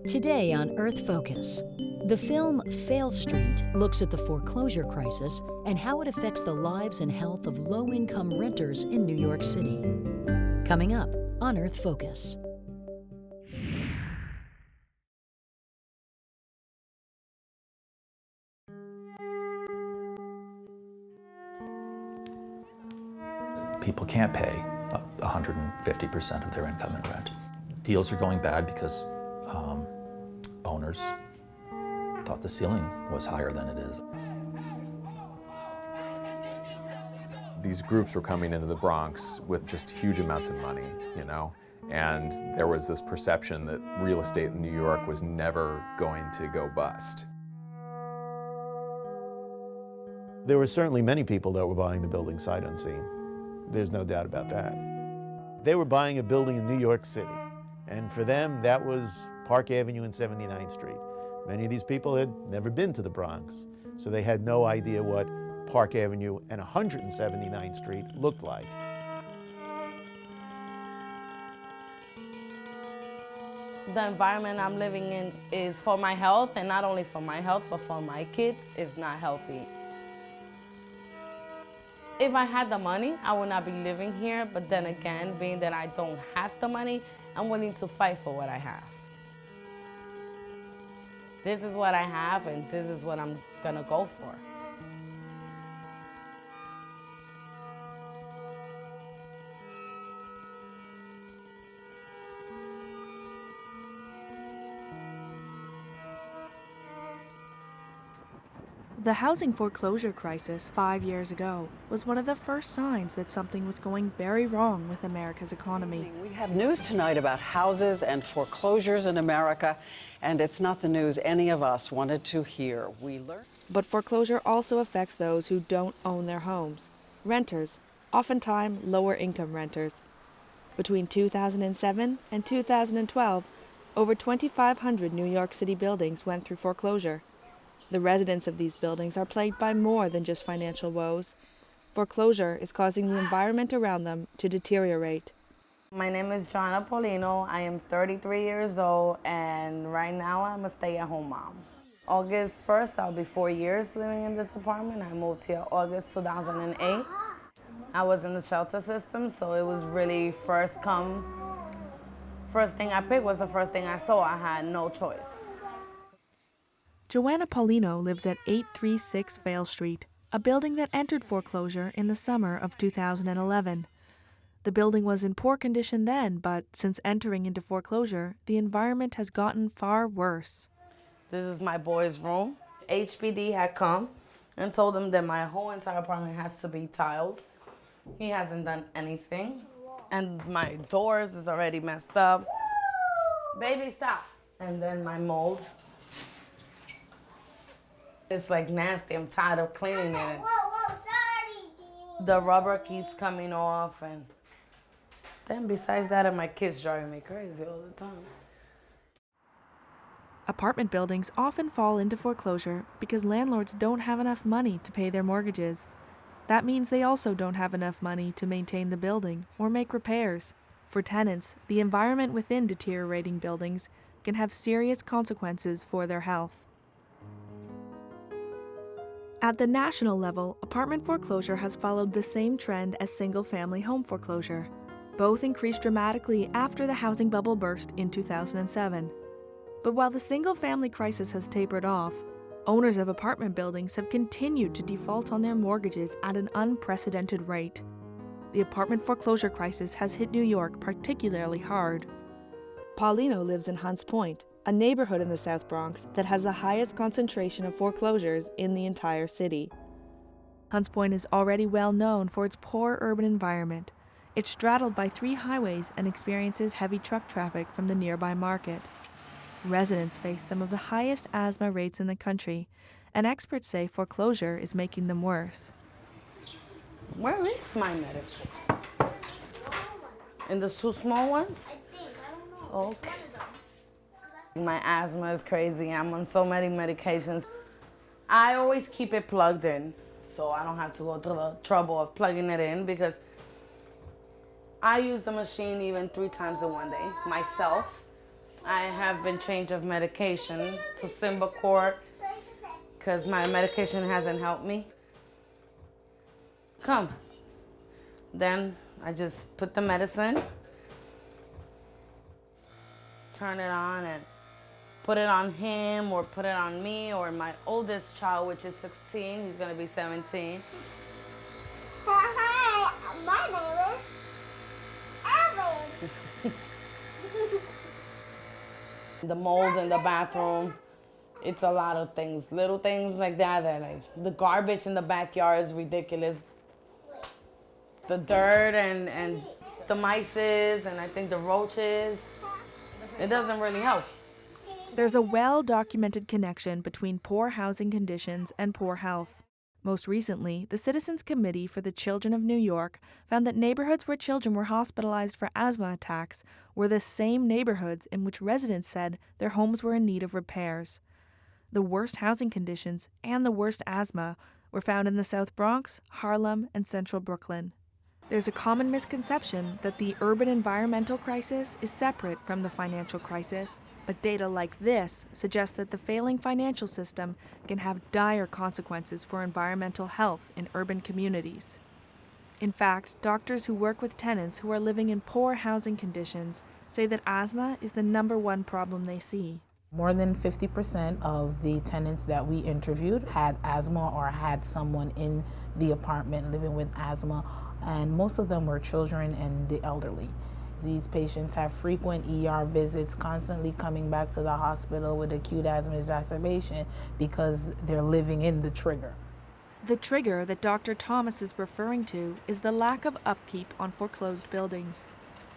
Today on Earth Focus, the film Faile Street looks at the foreclosure crisis and how it affects the lives and health of low-income renters in New York City. Coming up on Earth Focus. People can't pay 150% of their income in rent. Deals are going bad because owners thought the ceiling was higher than it is. These groups were coming into the Bronx with just huge amounts of money, and there was this perception that real estate in New York was never going to go bust. There were certainly many people that were buying the building sight unseen. There's no doubt about that. They were buying a building in New York City, and for them, that was Park Avenue and 79th Street. Many of these people had never been to the Bronx, so they had no idea what Park Avenue and 179th Street looked like. The environment I'm living in is for my health, and not only for my health, but for my kids, is not healthy. If I had the money, I would not be living here, but then again, being that I don't have the money, I'm willing to fight for what I have. This is what I have, and this is what I'm gonna go for. The housing foreclosure crisis 5 years ago was one of the first signs that something was going very wrong with America's economy. We have news tonight about houses and foreclosures in America, and it's not the news any of us wanted to hear. We learned. But foreclosure also affects those who don't own their homes, renters, oftentimes lower income renters. Between 2007 and 2012, over 2,500 New York City buildings went through foreclosure. The residents of these buildings are plagued by more than just financial woes. Foreclosure is causing the environment around them to deteriorate. My name is Joanna Paulino. I am 33 years old, and right now I'm a stay-at-home mom. August 1st, I'll be 4 years living in this apartment. I moved here August 2008. I was in the shelter system, so it was really first thing I picked was the first thing I saw. I had no choice. Joanna Paulino lives at 836 Faile Street, a building that entered foreclosure in the summer of 2011. The building was in poor condition then, but since entering into foreclosure, the environment has gotten far worse. This is my boy's room. HPD had come and told him that my whole entire apartment has to be tiled. He hasn't done anything. And my doors is already messed up. Baby, stop. And then my mold. It's like nasty. I'm tired of cleaning it. Sorry. The rubber keeps coming off, and then besides that, my kids driving me crazy all the time. Apartment buildings often fall into foreclosure because landlords don't have enough money to pay their mortgages. That means they also don't have enough money to maintain the building or make repairs. For tenants, the environment within deteriorating buildings can have serious consequences for their health. At the national level, apartment foreclosure has followed the same trend as single-family home foreclosure. Both increased dramatically after the housing bubble burst in 2007. But while the single-family crisis has tapered off, owners of apartment buildings have continued to default on their mortgages at an unprecedented rate. The apartment foreclosure crisis has hit New York particularly hard. Paulino lives in Hunts Point, a neighborhood in the South Bronx that has the highest concentration of foreclosures in the entire city. Hunts Point is already well known for its poor urban environment. It's straddled by 3 highways and experiences heavy truck traffic from the nearby market. Residents face some of the highest asthma rates in the country, and experts say foreclosure is making them worse. Where is my medicine? In the 2 small ones? Okay. My asthma is crazy. I'm on so many medications. I always keep it plugged in, so I don't have to go through the trouble of plugging it in, because I use the machine even 3 times in one day myself. I have been changed of medication to Symbicort because my medication hasn't helped me. Come. Then I just put the medicine, turn it on, and put it on him or put it on me or my oldest child, which is 16. He's going to be 17. Hi, my name is Evan. The mold in the bathroom, it's a lot of things, little things like that, like the garbage in the backyard is ridiculous. The dirt and the mices and I think the roaches, it doesn't really help. There's a well-documented connection between poor housing conditions and poor health. Most recently, the Citizens Committee for the Children of New York found that neighborhoods where children were hospitalized for asthma attacks were the same neighborhoods in which residents said their homes were in need of repairs. The worst housing conditions and the worst asthma were found in the South Bronx, Harlem, and Central Brooklyn. There's a common misconception that the urban environmental crisis is separate from the financial crisis, but data like this suggests that the failing financial system can have dire consequences for environmental health in urban communities. In fact, doctors who work with tenants who are living in poor housing conditions say that asthma is the #1 problem they see. More than 50% of the tenants that we interviewed had asthma or had someone in the apartment living with asthma, and most of them were children and the elderly. These patients have frequent ER visits, constantly coming back to the hospital with acute asthma exacerbation because they're living in the trigger. The trigger that Dr. Thomas is referring to is the lack of upkeep on foreclosed buildings.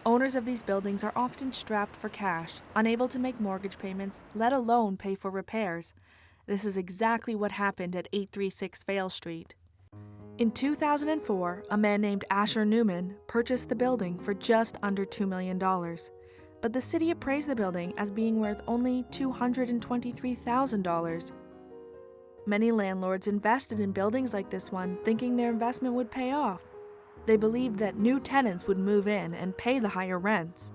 Owners of these buildings are often strapped for cash, unable to make mortgage payments, let alone pay for repairs. This is exactly what happened at 836 Faile Street. In 2004, a man named Asher Newman purchased the building for just under $2 million. But the city appraised the building as being worth only $223,000. Many landlords invested in buildings like this one, thinking their investment would pay off. They believed that new tenants would move in and pay the higher rents.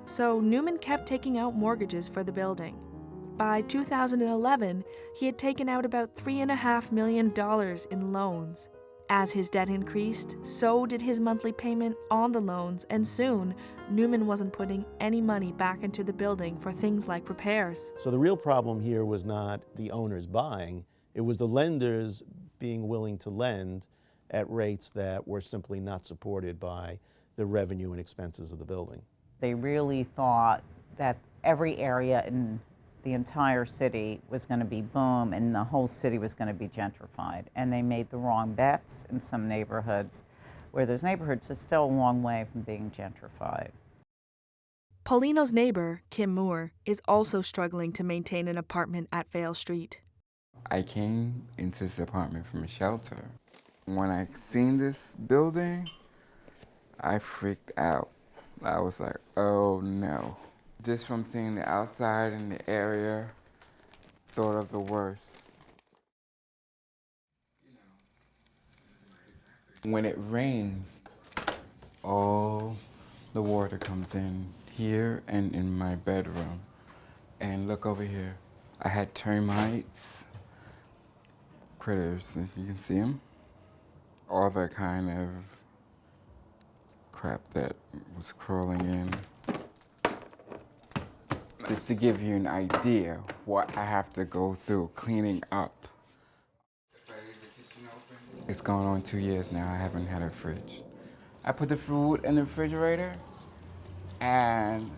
So Newman kept taking out mortgages for the building. By 2011, he had taken out about $3.5 million in loans. As his debt increased, so did his monthly payment on the loans, and soon, Newman wasn't putting any money back into the building for things like repairs. So the real problem here was not the owners buying, it was the lenders being willing to lend at rates that were simply not supported by the revenue and expenses of the building. They really thought that every area in the entire city was going to be boom and the whole city was going to be gentrified. And they made the wrong bets in some neighborhoods, where those neighborhoods are still a long way from being gentrified. Paulino's neighbor, Kim Moore, is also struggling to maintain an apartment at Faile Street. I came into this apartment from a shelter. When I seen this building, I freaked out. I was like, oh no. Just from seeing the outside and the area, thought of the worst. When it rains, all the water comes in here and in my bedroom. And look over here. I had termites, critters, if you can see them. All that kind of crap that was crawling in. Just to give you an idea what I have to go through cleaning up. It's going on 2 years now. I haven't had a fridge. I put the food in the refrigerator, and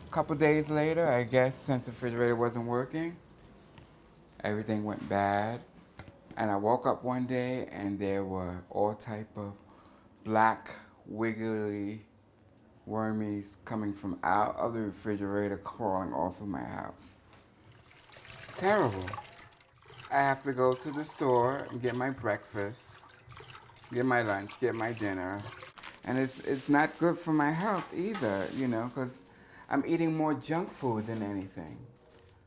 a couple days later, I guess since the refrigerator wasn't working, everything went bad. And I woke up one day and there were all type of black, wiggly wormies coming from out of the refrigerator, crawling all through my house. Terrible. I have to go to the store and get my breakfast, get my lunch, get my dinner. And it's not good for my health either, you know, because I'm eating more junk food than anything.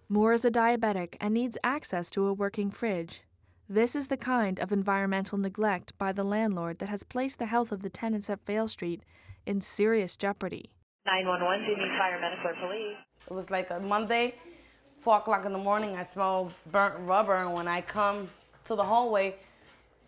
Moore is a diabetic and needs access to a working fridge. This is the kind of environmental neglect by the landlord that has placed the health of the tenants at Faile Street in serious jeopardy. 911, do you need firemen or police? It was like a Monday, 4 o'clock in the morning, I smell burnt rubber, and when I come to the hallway,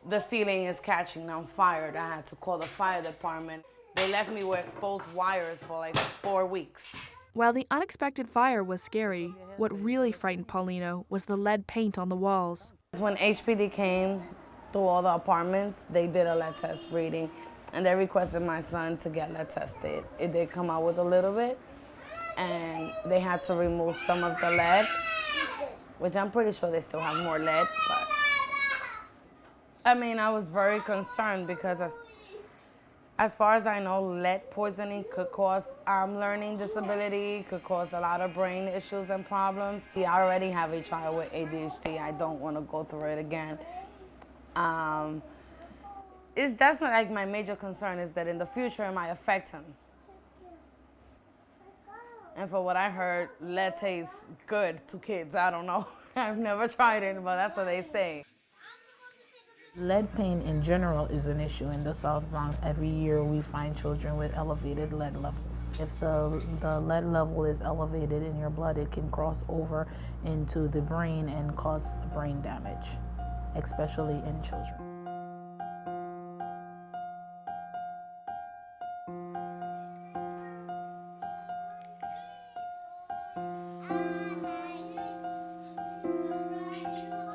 the ceiling is catching on fire. I had to call the fire department. They left me with exposed wires for like 4 weeks. While the unexpected fire was scary, what really frightened Paulino was the lead paint on the walls. When HPD came through all the apartments, they did a lead test reading, and they requested my son to get lead tested. It did come out with a little bit, and they had to remove some of the lead, which I'm pretty sure they still have more lead, but I mean, I was very concerned because as far as I know, lead poisoning could cause learning disability, could cause a lot of brain issues and problems. I already have a child with ADHD. I don't want to go through it again. That's not like my major concern is that in the future it might affect him. And for what I heard, lead tastes good to kids. I don't know. I've never tried it, but that's what they say. Lead paint in general is an issue in the South Bronx. Every year we find children with elevated lead levels. If the lead level is elevated in your blood, it can cross over into the brain and cause brain damage, especially in children.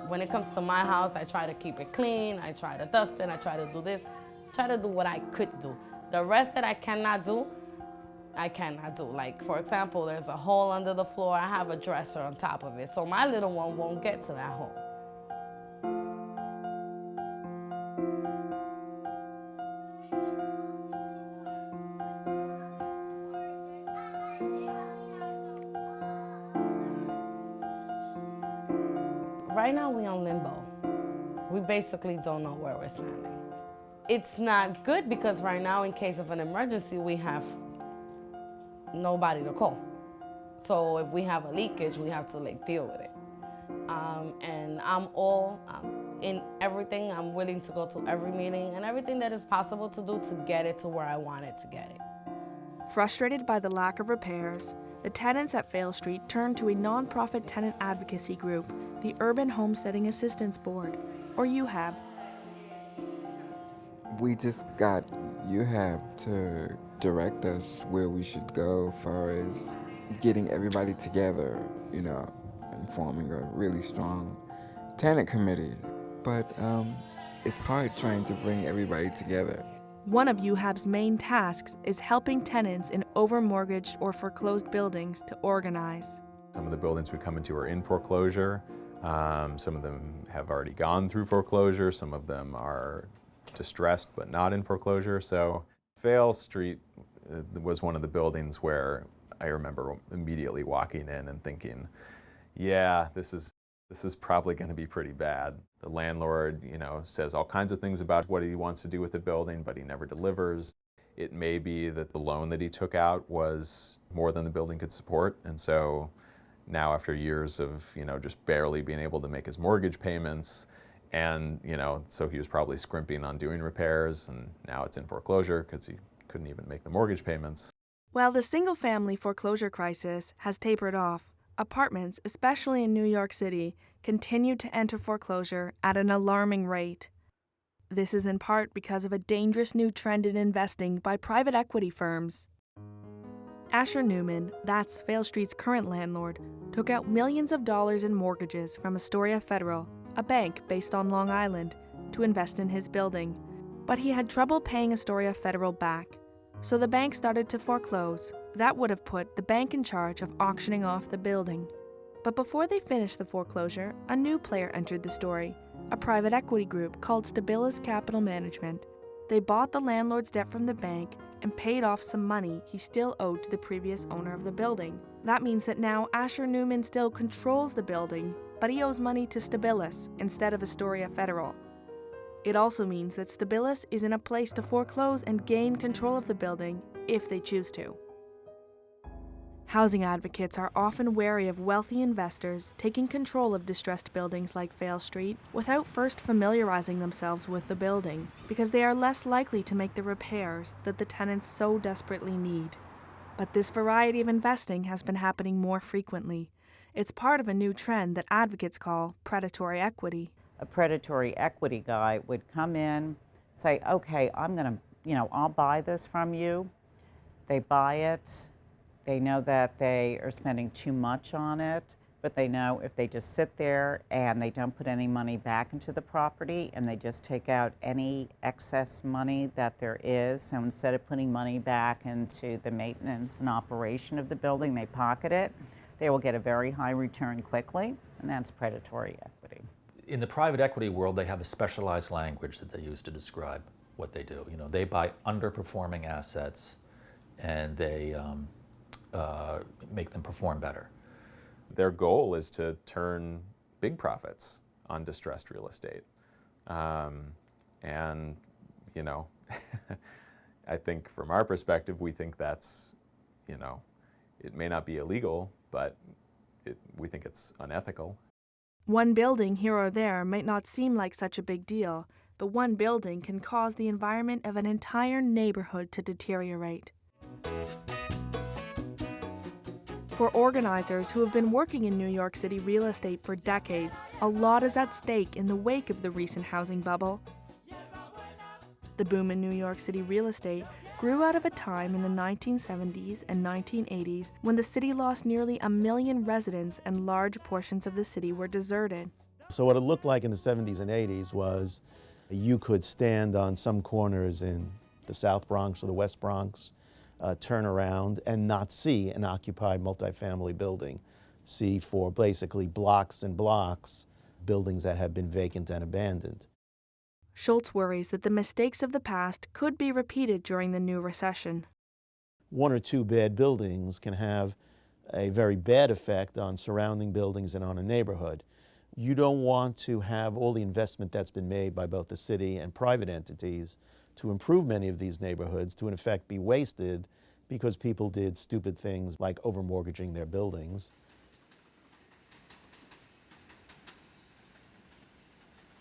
When it comes to my house, I try to keep it clean, I try to dust it, I try to do this, try to do what I could do. The rest that I cannot do, I cannot do. Like, for example, there's a hole under the floor, I have a dresser on top of it, so my little one won't get to that hole. Right now we're on limbo. We basically don't know where we're standing. It's not good because right now, in case of an emergency, we have nobody to call. So if we have a leakage, we have to deal with it. And I'm all in everything. I'm willing to go to every meeting and everything that is possible to do to get it to where I want it to get it. Frustrated by the lack of repairs, the tenants at Faile Street turned to a nonprofit tenant advocacy group, the Urban Homesteading Assistance Board, or UHAB. We just got UHAB to direct us where we should go as far as getting everybody together, and forming a really strong tenant committee. But it's hard trying to bring everybody together. One of UHAB's main tasks is helping tenants in overmortgaged or foreclosed buildings to organize. Some of the buildings we come into are in foreclosure. Some of them have already gone through foreclosure. Some of them are distressed but not in foreclosure. So Faile Street was one of the buildings where I remember immediately walking in and thinking, yeah, this is probably going to be pretty bad. The landlord, says all kinds of things about what he wants to do with the building, but he never delivers. It may be that the loan that he took out was more than the building could support, and so now after years of, just barely being able to make his mortgage payments, and, so he was probably scrimping on doing repairs, and now it's in foreclosure because he couldn't even make the mortgage payments. While the single-family foreclosure crisis has tapered off, apartments, especially in New York City, continue to enter foreclosure at an alarming rate. This is in part because of a dangerous new trend in investing by private equity firms. Asher Newman, that's Faile Street's current landlord, took out millions of dollars in mortgages from Astoria Federal, a bank based on Long Island, to invest in his building. But he had trouble paying Astoria Federal back, so the bank started to foreclose. That would have put the bank in charge of auctioning off the building. But before they finished the foreclosure, a new player entered the story, a private equity group called Stabilis Capital Management. They bought the landlord's debt from the bank and paid off some money he still owed to the previous owner of the building. That means that now Asher Newman still controls the building, but he owes money to Stabilis instead of Astoria Federal. It also means that Stabilis is in a place to foreclose and gain control of the building if they choose to. Housing advocates are often wary of wealthy investors taking control of distressed buildings like Faile Street without first familiarizing themselves with the building, because they are less likely to make the repairs that the tenants so desperately need. But this variety of investing has been happening more frequently. It's part of a new trend that advocates call predatory equity. A predatory equity guy would come in, say, okay, I'll buy this from you. They buy it. They know that they are spending too much on it, but they know if they just sit there and they don't put any money back into the property and they just take out any excess money that there is, so instead of putting money back into the maintenance and operation of the building, they pocket it, they will get a very high return quickly, and that's predatory equity. In the private equity world, they have a specialized language that they use to describe what they do. They buy underperforming assets and they make them perform better. Their goal is to turn big profits on distressed real estate. And, I think from our perspective, we think that's, it may not be illegal, but we think it's unethical. One building here or there might not seem like such a big deal, but one building can cause the environment of an entire neighborhood to deteriorate. For organizers who have been working in New York City real estate for decades, a lot is at stake in the wake of the recent housing bubble. The boom in New York City real estate grew out of a time in the 1970s and 1980s when the city lost nearly 1 million residents and large portions of the city were deserted. So what it looked like in the 70s and 80s was you could stand on some corners in the South Bronx or the West Bronx, turn around and not see an occupied multifamily building. See for basically blocks and blocks buildings that have been vacant and abandoned. Schultz worries that the mistakes of the past could be repeated during the new recession. One or two bad buildings can have a very bad effect on surrounding buildings and on a neighborhood. You don't want to have all the investment that's been made by both the city and private entities to improve many of these neighborhoods to in effect be wasted because people did stupid things like overmortgaging their buildings.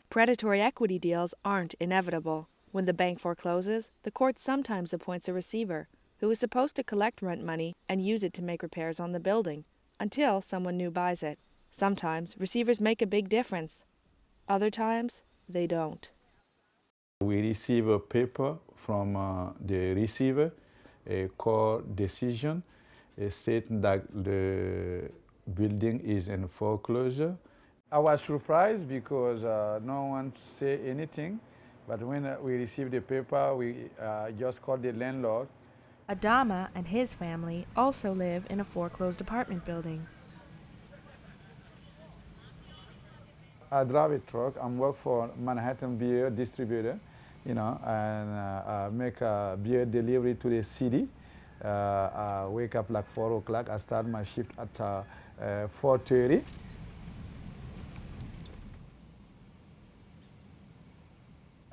Predatory equity deals aren't inevitable. When the bank forecloses, the court sometimes appoints a receiver who is supposed to collect rent money and use it to make repairs on the building until someone new buys it. Sometimes receivers make a big difference. Other times, they don't. We receive a paper from the receiver, a court decision stating that the building is in foreclosure. I was surprised because no one said anything, but when we received the paper, we just called the landlord. Adama and his family also live in a foreclosed apartment building. I drive a truck. I work for Manhattan beer distributor, and make a beer delivery to the city. I wake up like 4 o'clock. I start my shift at 4:30.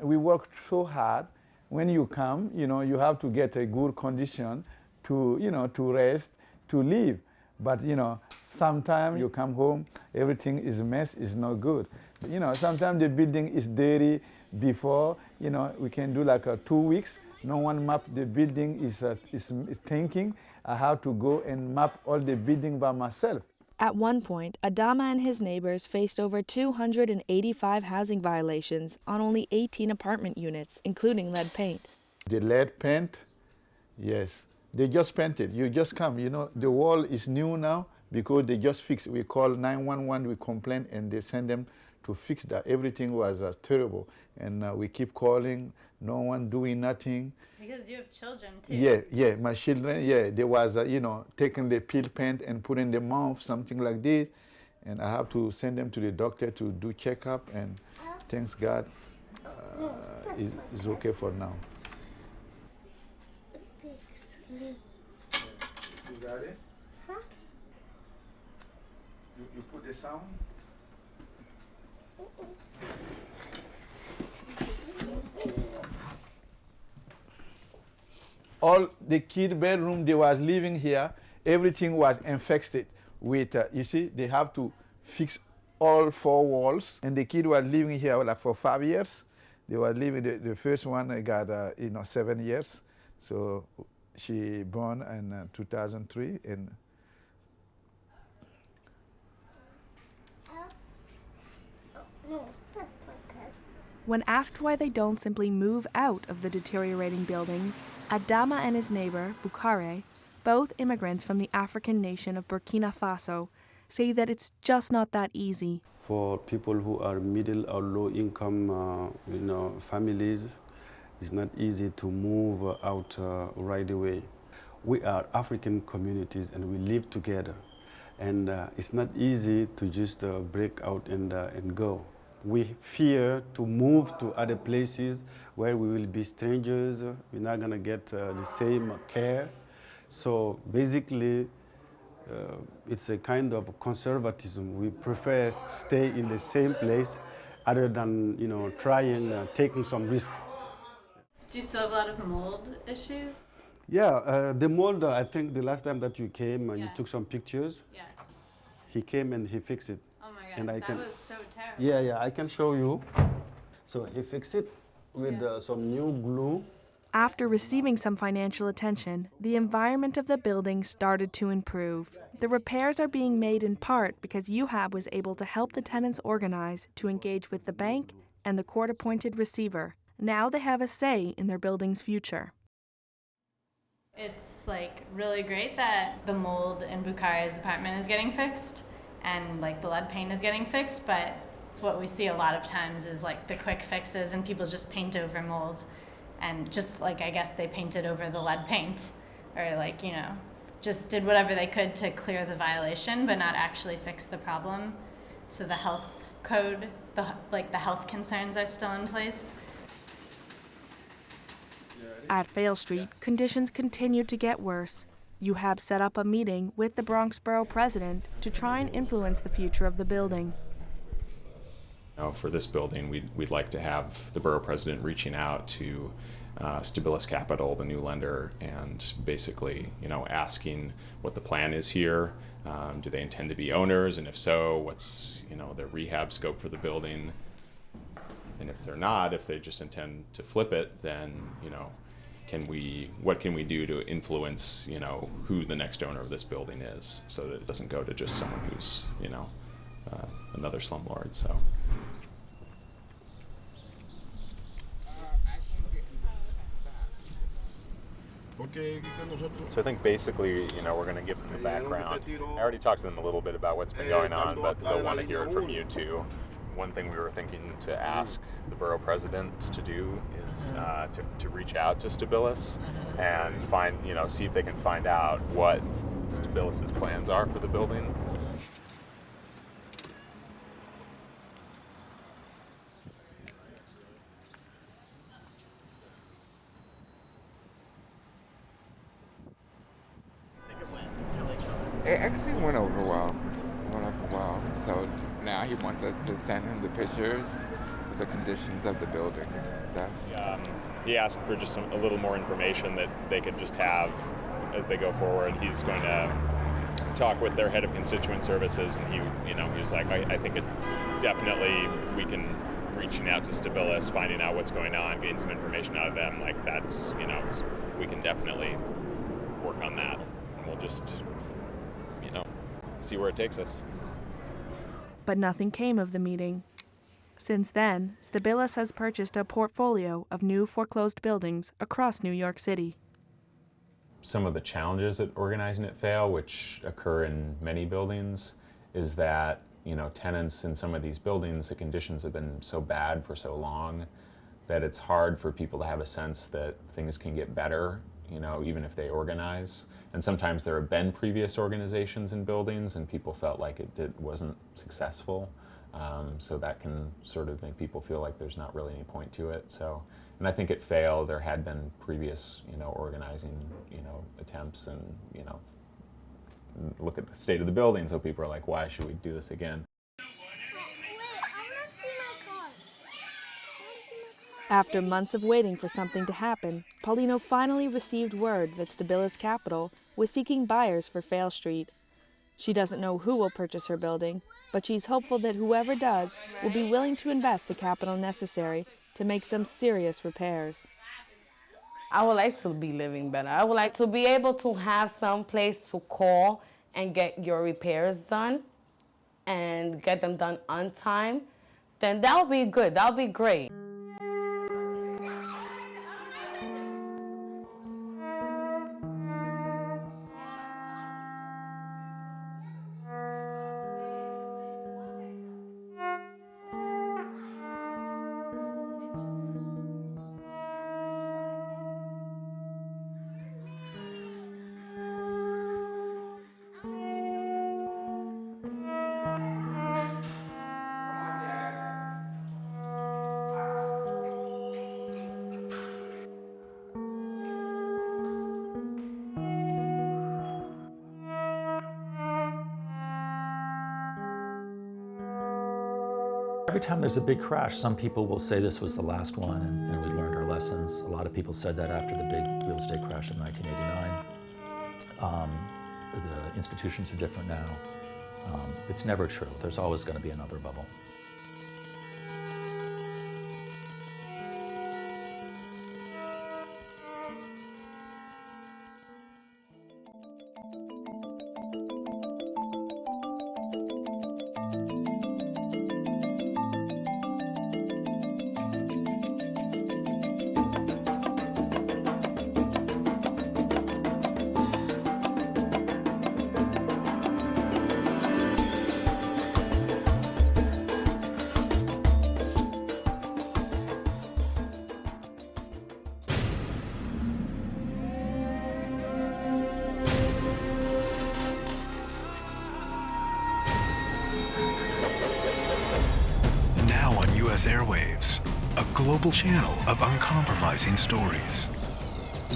We work so hard. When you come, you have to get a good condition to, to rest, to live. But, sometimes you come home, everything is a mess, it's not good. Sometimes the building is dirty before, we can do like 2 weeks. No one map the building is thinking. I have to go and map all the building by myself. At one point, Adama and his neighbors faced over 285 housing violations on only 18 apartment units, including lead paint. The lead paint, yes. They just painted. You just come, the wall is new now because they just fixed. We call 911, we complain, and they send them to fix that. Everything was terrible. And we keep calling, no one doing nothing. Because you have children too. Yeah, my children, they was, taking the peel paint and put in the mouth, something like this. And I have to send them to the doctor to do checkup, and thanks God, it's okay for now. You got it? Huh? You put the sound? All the kid bedroom they was living here, everything was infested with, you see, they have to fix all 4 walls. And the kid was living here like for 5 years. They were living, the first one got, 7 years. So She born in 2003 in When asked why they don't simply move out of the deteriorating buildings, Adama and his neighbor, Bukare, both immigrants from the African nation of Burkina Faso, say that it's just not that easy. For people who are middle or low income families, it's not easy to move out right away. We are African communities and we live together. And it's not easy to just break out and go. We fear to move to other places where we will be strangers. We're not going to get the same care. So basically, it's a kind of conservatism. We prefer to stay in the same place other than trying, taking some risk. Do you still have a lot of mold issues? Yeah, the mold, I think the last time that you came, you took some pictures. Yeah. He came and he fixed it. Oh my God, and that was so terrible. Yeah, I can show you. So he fixed it with some new glue. After receiving some financial attention, the environment of the building started to improve. The repairs are being made in part because UHAB was able to help the tenants organize to engage with the bank and the court-appointed receiver. Now they have a say in their building's future. It's like really great that the mold in Bukare's apartment is getting fixed and like the lead paint is getting fixed, but what we see a lot of times is like the quick fixes and people just paint over mold and just like, I guess they painted over the lead paint or like, just did whatever they could to clear the violation but not actually fix the problem. So the health code, the health concerns are still in place. At Faile Street, conditions continued to get worse. UHAB set up a meeting with the Bronx borough president to try and influence the future of the building. For this building, we'd like to have the borough president reaching out to Stabilis Capital, the new lender, and basically, asking what the plan is here. Do they intend to be owners? And if so, what's, their rehab scope for the building? And if they're not, if they just intend to flip it, then, what can we do to influence, who the next owner of this building is, so that it doesn't go to just someone who's, another slumlord. So. So I think basically, we're going to give them the background. I already talked to them a little bit about what's been going on, but they'll want to hear it from you too. One thing we were thinking to ask the borough president to do is to reach out to Stabilis and find, see if they can find out what Stabilis's plans are for the building. It actually went over well. So now he wants us to send him the pictures of the conditions of the buildings and stuff. He asked for just a little more information that they could just have as they go forward. He's going to talk with their head of constituent services, and he was like, I think it definitely we can reaching out to Stabilis, finding out what's going on, getting some information out of them. Like that's we can definitely work on that, and we'll just see where it takes us. But nothing came of the meeting. Since then, Stabilis has purchased a portfolio of new foreclosed buildings across New York City. Some of the challenges at organizing at Faile, which occur in many buildings, is that tenants in some of these buildings, the conditions have been so bad for so long that it's hard for people to have a sense that things can get better, even if they organize. And sometimes there have been previous organizations in buildings and people felt like it wasn't successful. So that can sort of make people feel like there's not really any point to it. So, and I think at Faile there had been previous, organizing, attempts, and look at the state of the building. So people are like, why should we do this again? After months of waiting for something to happen, Paulino finally received word that Stabilis Capital was seeking buyers for Faile Street. She doesn't know who will purchase her building, but she's hopeful that whoever does will be willing to invest the capital necessary to make some serious repairs. I would like to be living better. I would like to be able to have some place to call and get your repairs done and get them done on time. Then that would be good. That would be great. Every time there's a big crash, some people will say this was the last one and we learned our lessons. A lot of people said that after the big real estate crash in 1989. The institutions are different now. It's never true. There's always going to be another bubble. Airwaves, a global channel of uncompromising stories,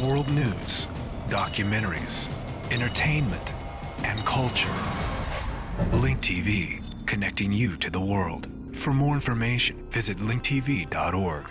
world news, documentaries, entertainment, and culture. Link TV, connecting you to the world. For more information, visit linktv.org.